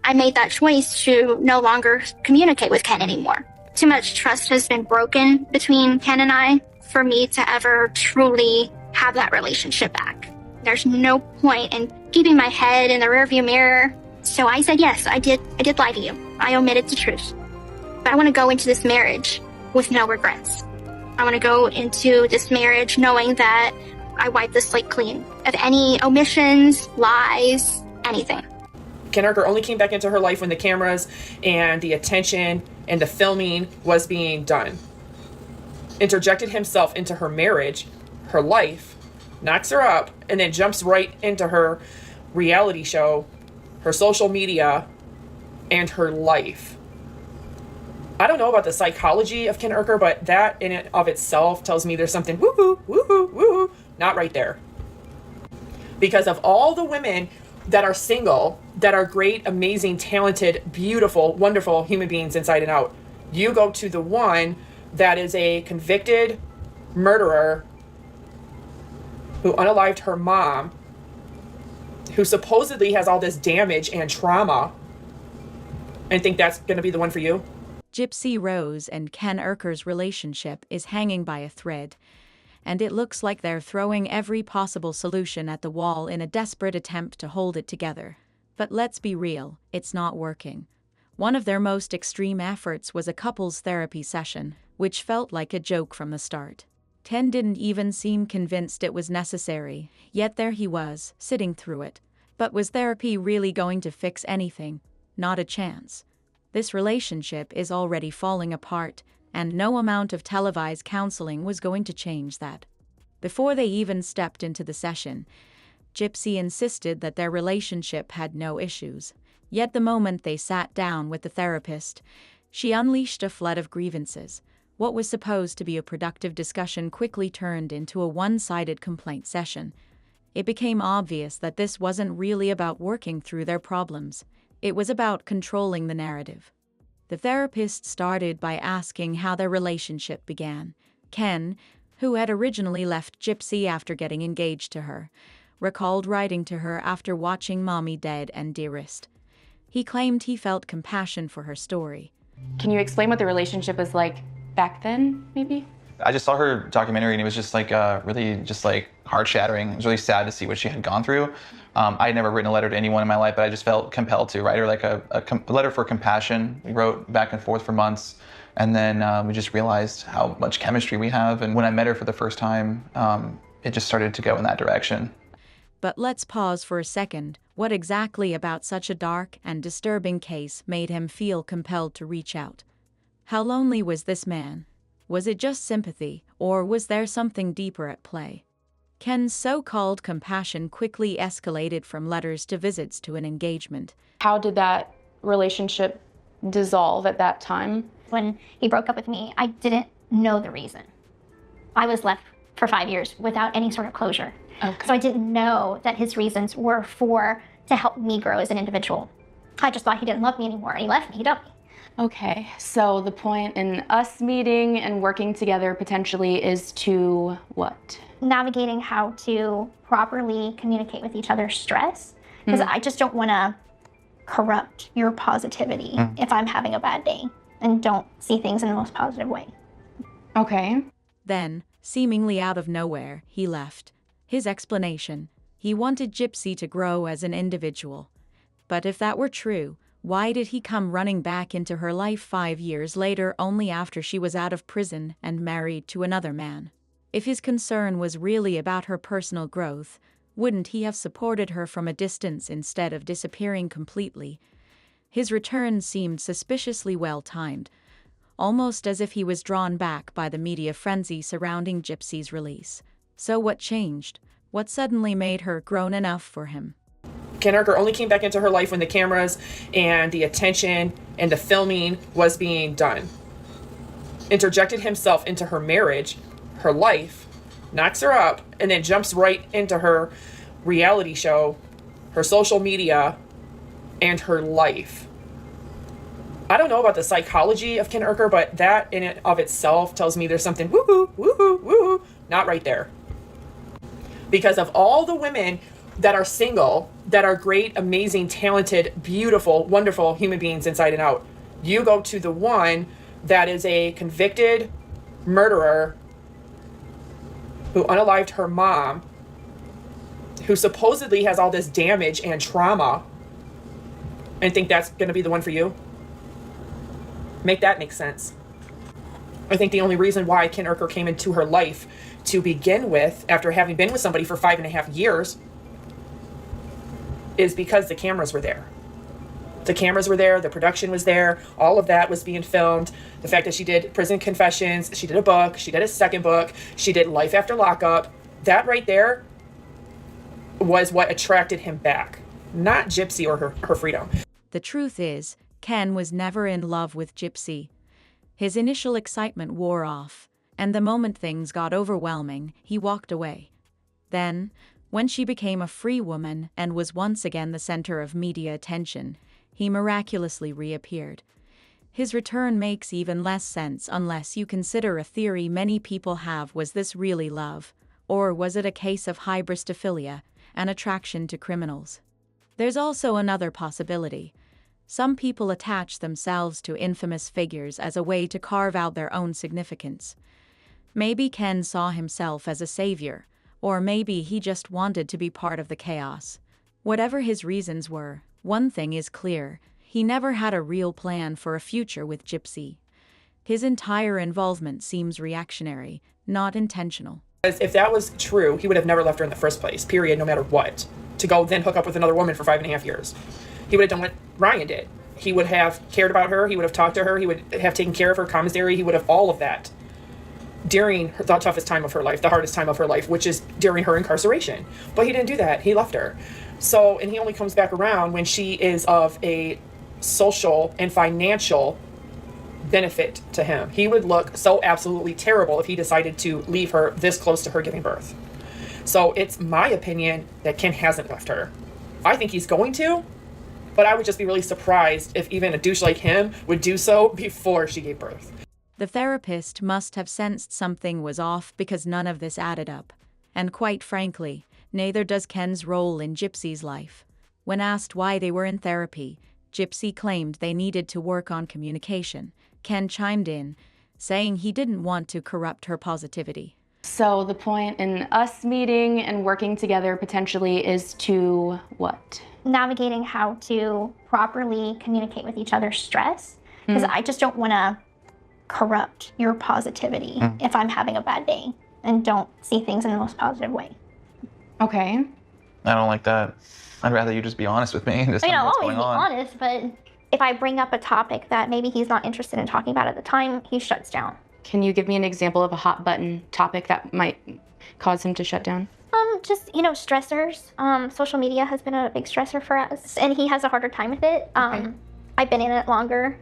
I made that choice to no longer communicate with Ken anymore. Too much trust has been broken between Ken and I for me to ever truly have that relationship back. There's no point in keeping my head in the rearview mirror. So I said, yes, I did lie to you. I omitted the truth. But I want to go into this marriage with no regrets. I want to go into this marriage knowing that I wiped the slate clean of any omissions, lies, anything. Ken Urker only came back into her life when the cameras and the attention and the filming was being done. Interjected himself into her marriage, her life, knocks her up, and then jumps right into her reality show, her social media, and her life. I don't know about the psychology of Ken Urker, but that in and of itself tells me there's something woohoo, woohoo, woohoo, not right there. Because of all the women that are single, that are great, amazing, talented, beautiful, wonderful human beings inside and out, you go to the one that is a convicted murderer who unalived her mom, who supposedly has all this damage and trauma, and think that's going to be the one for you? Gypsy Rose and Ken Urker's relationship is hanging by a thread, and it looks like they're throwing every possible solution at the wall in a desperate attempt to hold it together. But let's be real, it's not working. One of their most extreme efforts was a couples therapy session, which felt like a joke from the start. Ken didn't even seem convinced it was necessary, yet there he was, sitting through it. But was therapy really going to fix anything? Not a chance. This relationship is already falling apart, and no amount of televised counseling was going to change that. Before they even stepped into the session, Gypsy insisted that their relationship had no issues. Yet the moment they sat down with the therapist, she unleashed a flood of grievances. What was supposed to be a productive discussion quickly turned into a one-sided complaint session. It became obvious that this wasn't really about working through their problems. It was about controlling the narrative. The therapist started by asking how their relationship began. Ken, who had originally left Gypsy after getting engaged to her, recalled writing to her after watching Mommy Dead and Dearest. He claimed he felt compassion for her story. Can you explain what the relationship was like back then, maybe? I just saw her documentary and it was just like really just like heart-shattering. It was really sad to see what she had gone through. I had never written a letter to anyone in my life, but I just felt compelled to write her like a letter for compassion. We wrote back and forth for months, and then we just realized how much chemistry we have. And when I met her for the first time, it just started to go in that direction. But let's pause for a second. What exactly about such a dark and disturbing case made him feel compelled to reach out? How lonely was this man? Was it just sympathy, or was there something deeper at play? Ken's so-called compassion quickly escalated from letters to visits to an engagement. How did that relationship dissolve at that time? When he broke up with me, I didn't know the reason. I was left for 5 years without any sort of closure. Okay. So I didn't know that his reasons were to help me grow as an individual. I just thought he didn't love me anymore, and he left me, he dumped me. Okay, so the point in us meeting and working together potentially is to what? Navigating how to properly communicate with each other's stress, because I just don't want to corrupt your positivity if I'm having a bad day and don't see things in the most positive way. Okay. Then, seemingly out of nowhere, he left. His explanation: he wanted Gypsy to grow as an individual. But if that were true, why did he come running back into her life 5 years later, only after she was out of prison and married to another man? If his concern was really about her personal growth, wouldn't he have supported her from a distance instead of disappearing completely? His return seemed suspiciously well-timed, almost as if he was drawn back by the media frenzy surrounding Gypsy's release. So what changed? What suddenly made her grown enough for him? Ken Urker only came back into her life when the cameras and the attention and the filming was being done. Interjected himself into her marriage, her life, knocks her up, and then jumps right into her reality show, her social media, and her life. I don't know about the psychology of Ken Urker, but that in and of itself tells me there's something woohoo, woohoo, woohoo, not right there. Because of all the women that are single, that are great, amazing, talented, beautiful, wonderful human beings inside and out. You go to the one that is a convicted murderer who unalived her mom, who supposedly has all this damage and trauma, and think that's going to be the one for you? Make that make sense. I think the only reason why Ken Urker came into her life to begin with, after having been with somebody for 5.5 years, is because the cameras were there. The cameras were there, the production was there, all of that was being filmed. The fact that she did prison confessions, she did a book, she did a second book, she did Life After Lockup. That right there was what attracted him back, not Gypsy or her freedom. The truth is, Ken was never in love with Gypsy. His initial excitement wore off, and the moment things got overwhelming, he walked away. Then, when she became a free woman and was once again the center of media attention, he miraculously reappeared. His return makes even less sense unless you consider a theory many people have: was this really love? Or was it a case of hybristophilia, an attraction to criminals? There's also another possibility. Some people attach themselves to infamous figures as a way to carve out their own significance. Maybe Ken saw himself as a savior, or maybe he just wanted to be part of the chaos. Whatever his reasons were, one thing is clear: he never had a real plan for a future with Gypsy. His entire involvement seems reactionary, not intentional. If that was true, he would have never left her in the first place, period, no matter what, to go then hook up with another woman for 5.5 years. He would have done what Ryan did. He would have cared about her, he would have talked to her, he would have taken care of her commissary, he would have all of that during the toughest time of her life, the hardest time of her life, which is during her incarceration. But he didn't do that. He left her. So, and he only comes back around when she is of a social and financial benefit to him. He would look so absolutely terrible if he decided to leave her this close to her giving birth. So it's my opinion that Ken hasn't left her. I think he's going to, but I would just be really surprised if even a douche like him would do so before she gave birth. The therapist must have sensed something was off, because none of this added up. And quite frankly, neither does Ken's role in Gypsy's life. When asked why they were in therapy, Gypsy claimed they needed to work on communication. Ken chimed in, saying he didn't want to corrupt her positivity. So the point in us meeting and working together potentially is to what? Navigating how to properly communicate with each other's stress, because I just don't want to corrupt your positivity if I'm having a bad day and don't see things in the most positive way. Okay. I don't like that. I'd rather you just be honest with me and just tell me I'll what's always going be on. honest, but if I bring up a topic that maybe he's not interested in talking about at the time, he shuts down. Can you give me an example of a hot button topic that might cause him to shut down? Just, stressors. Social media has been a big stressor for us, and he has a harder time with it. Okay. I've been in it longer.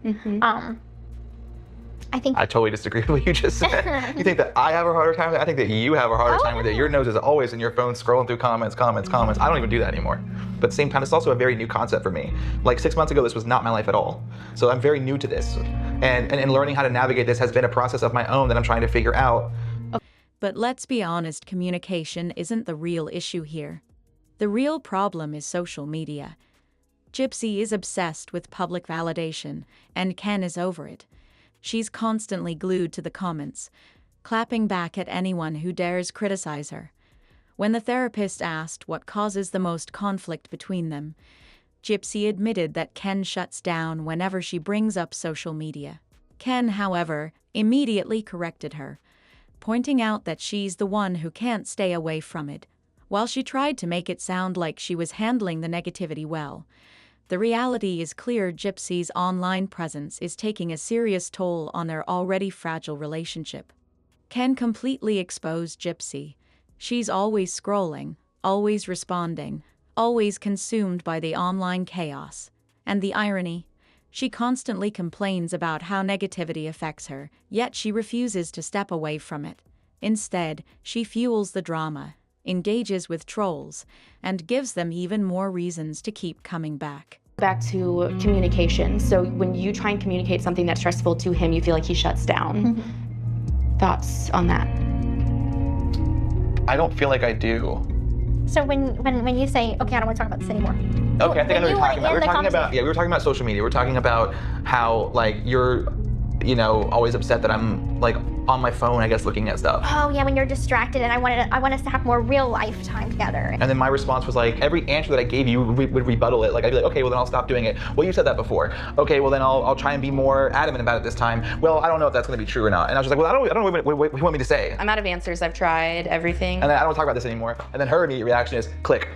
I think I totally disagree with what you just said. You think that I have a harder time with it? I think that you have a harder time with it. Your nose is always in your phone scrolling through comments. I don't even do that anymore. But at the same time, it's also a very new concept for me. Like 6 months ago, this was not my life at all. So I'm very new to this. And learning how to navigate this has been a process of my own that I'm trying to figure out. But let's be honest, communication isn't the real issue here. The real problem is social media. Gypsy is obsessed with public validation, and Ken is over it. She's constantly glued to the comments, clapping back at anyone who dares criticize her. When the therapist asked what causes the most conflict between them, Gypsy admitted that Ken shuts down whenever she brings up social media. Ken, however, immediately corrected her, pointing out that she's the one who can't stay away from it. While she tried to make it sound like she was handling the negativity well, the reality is clear: Gypsy's online presence is taking a serious toll on their already fragile relationship. Ken completely exposed Gypsy. She's always scrolling, always responding, always consumed by the online chaos. And the irony? She constantly complains about how negativity affects her, yet she refuses to step away from it. Instead, she fuels the drama, engages with trolls, and gives them even more reasons to keep coming back. Back to communication. So when you try and communicate something that's stressful to him, you feel like he shuts down. Thoughts on that? I don't feel like I do. So when you say, okay, I don't want to talk about this anymore. Okay, I think I know what you're talking about. in We're the talking about conversation. we were talking about social media. We're talking about how like you're, always upset that I'm like on my phone, I guess, looking at stuff. Oh yeah, when you're distracted, and I want us to have more real life time together. And then my response was like, every answer that I gave you would rebuttal it. Like I'd be like, okay, well then I'll stop doing it. Well, you said that before. Okay, well then I'll try and be more adamant about it this time. Well, I don't know if that's going to be true or not. And I was just like, well, I don't know what you want me to say. I'm out of answers. I've tried everything. And then I don't talk about this anymore. And then her immediate reaction is click.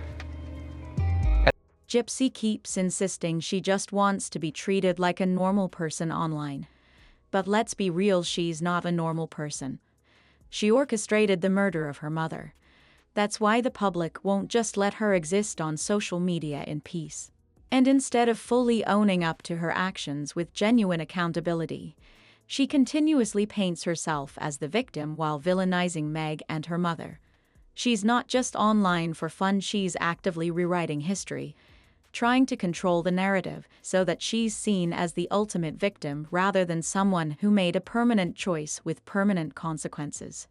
Gypsy keeps insisting she just wants to be treated like a normal person online. But let's be real, she's not a normal person. She orchestrated the murder of her mother. That's why the public won't just let her exist on social media in peace. And instead of fully owning up to her actions with genuine accountability, she continuously paints herself as the victim while villainizing Meg and her mother. She's not just online for fun, she's actively rewriting history, trying to control the narrative so that she's seen as the ultimate victim rather than someone who made a permanent choice with permanent consequences.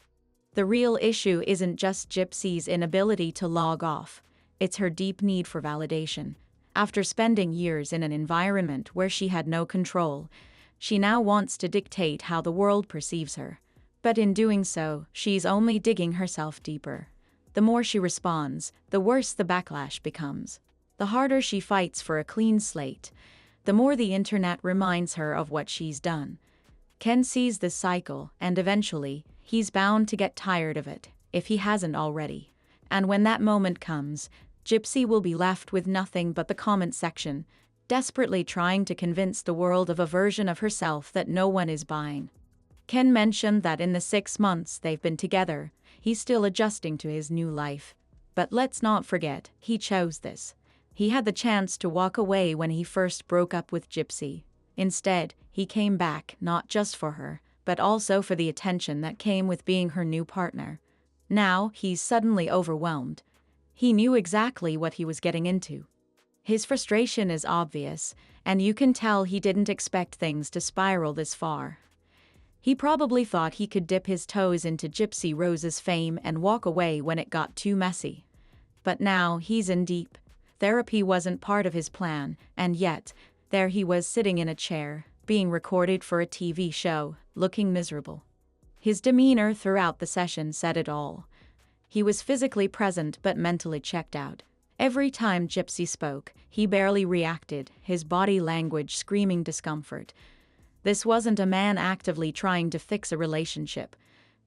The real issue isn't just Gypsy's inability to log off, it's her deep need for validation. After spending years in an environment where she had no control, she now wants to dictate how the world perceives her. But in doing so, she's only digging herself deeper. The more she responds, the worse the backlash becomes. The harder she fights for a clean slate, the more the internet reminds her of what she's done. Ken sees this cycle, and eventually, he's bound to get tired of it, if he hasn't already. And when that moment comes, Gypsy will be left with nothing but the comment section, desperately trying to convince the world of a version of herself that no one is buying. Ken mentioned that in the 6 months they've been together, he's still adjusting to his new life. But let's not forget, he chose this. He had the chance to walk away when he first broke up with Gypsy. Instead, he came back not just for her, but also for the attention that came with being her new partner. Now, he's suddenly overwhelmed. He knew exactly what he was getting into. His frustration is obvious, and you can tell he didn't expect things to spiral this far. He probably thought he could dip his toes into Gypsy Rose's fame and walk away when it got too messy. But now, he's in deep. Therapy wasn't part of his plan, and yet, there he was sitting in a chair, being recorded for a TV show, looking miserable. His demeanor throughout the session said it all. He was physically present but mentally checked out. Every time Gypsy spoke, he barely reacted, his body language screaming discomfort. This wasn't a man actively trying to fix a relationship.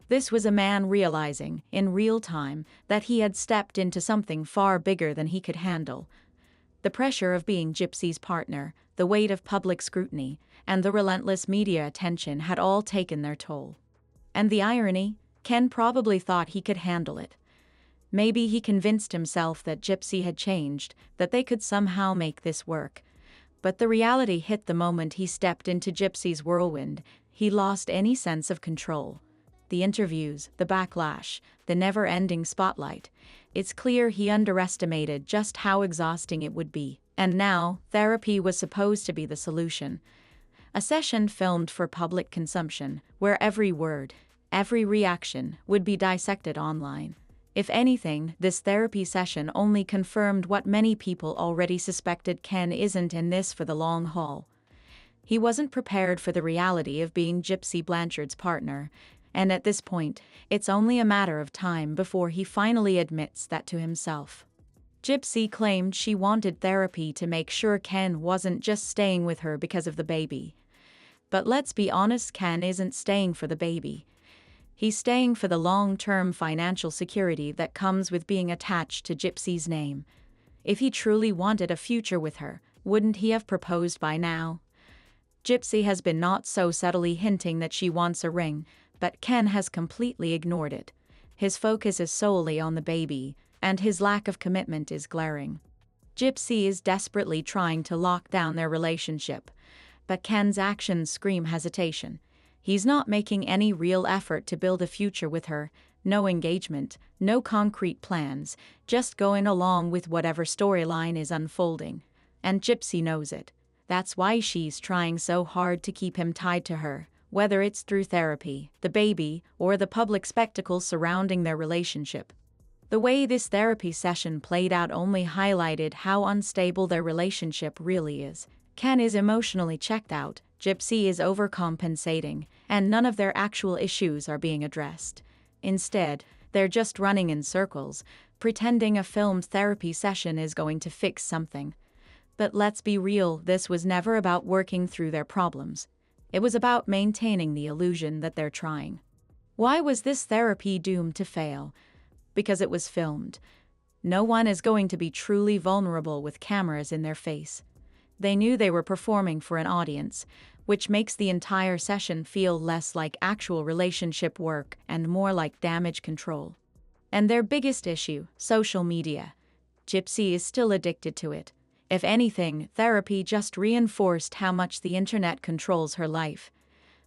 This was a man realizing, in real time, that he had stepped into something far bigger than he could handle. The pressure of being Gypsy's partner, the weight of public scrutiny, and the relentless media attention had all taken their toll. And the irony, Ken probably thought he could handle it. Maybe he convinced himself that Gypsy had changed, that they could somehow make this work. But the reality hit the moment he stepped into Gypsy's whirlwind. He lost any sense of control. The interviews, the backlash, the never-ending spotlight. It's clear he underestimated just how exhausting it would be. And now, therapy was supposed to be the solution. A session filmed for public consumption, where every word, every reaction would be dissected online. If anything, this therapy session only confirmed what many people already suspected: Ken isn't in this for the long haul. He wasn't prepared for the reality of being Gypsy Blanchard's partner. And at this point, it's only a matter of time before he finally admits that to himself. Gypsy claimed she wanted therapy to make sure Ken wasn't just staying with her because of the baby. But let's be honest, Ken isn't staying for the baby. He's staying for the long-term financial security that comes with being attached to Gypsy's name. If he truly wanted a future with her, wouldn't he have proposed by now? Gypsy has been not so subtly hinting that she wants a ring, but Ken has completely ignored it. His focus is solely on the baby, and his lack of commitment is glaring. Gypsy is desperately trying to lock down their relationship, but Ken's actions scream hesitation. He's not making any real effort to build a future with her, no engagement, no concrete plans, just going along with whatever storyline is unfolding. And Gypsy knows it. That's why she's trying so hard to keep him tied to her. Whether it's through therapy, the baby, or the public spectacle surrounding their relationship. The way this therapy session played out only highlighted how unstable their relationship really is. Ken is emotionally checked out, Gypsy is overcompensating, and none of their actual issues are being addressed. Instead, they're just running in circles, pretending a filmed therapy session is going to fix something. But let's be real, this was never about working through their problems. It was about maintaining the illusion that they're trying. Why was this therapy doomed to fail? Because it was filmed. No one is going to be truly vulnerable with cameras in their face. They knew they were performing for an audience, which makes the entire session feel less like actual relationship work and more like damage control. And their biggest issue, social media. Gypsy is still addicted to it. If anything, therapy just reinforced how much the internet controls her life.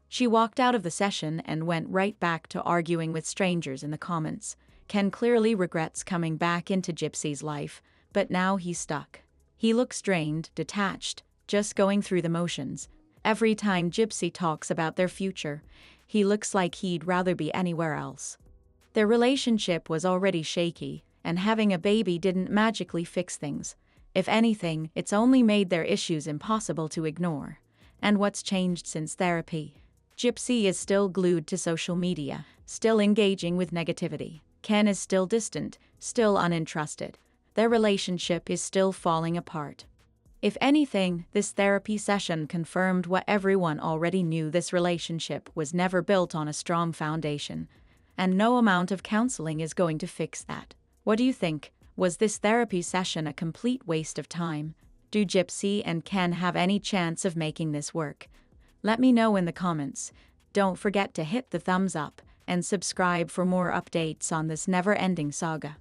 She walked out of the session and went right back to arguing with strangers in the comments. Ken clearly regrets coming back into Gypsy's life, but now he's stuck. He looks drained, detached, just going through the motions. Every time Gypsy talks about their future, he looks like he'd rather be anywhere else. Their relationship was already shaky, and having a baby didn't magically fix things. If anything, it's only made their issues impossible to ignore. And what's changed since therapy? Gypsy is still glued to social media, still engaging with negativity. Ken is still distant, still uninterested. Their relationship is still falling apart. If anything, this therapy session confirmed what everyone already knew: this relationship was never built on a strong foundation. And no amount of counseling is going to fix that. What do you think? Was this therapy session a complete waste of time? Do Gypsy and Ken have any chance of making this work? Let me know in the comments. Don't forget to hit the thumbs up and subscribe for more updates on this never-ending saga.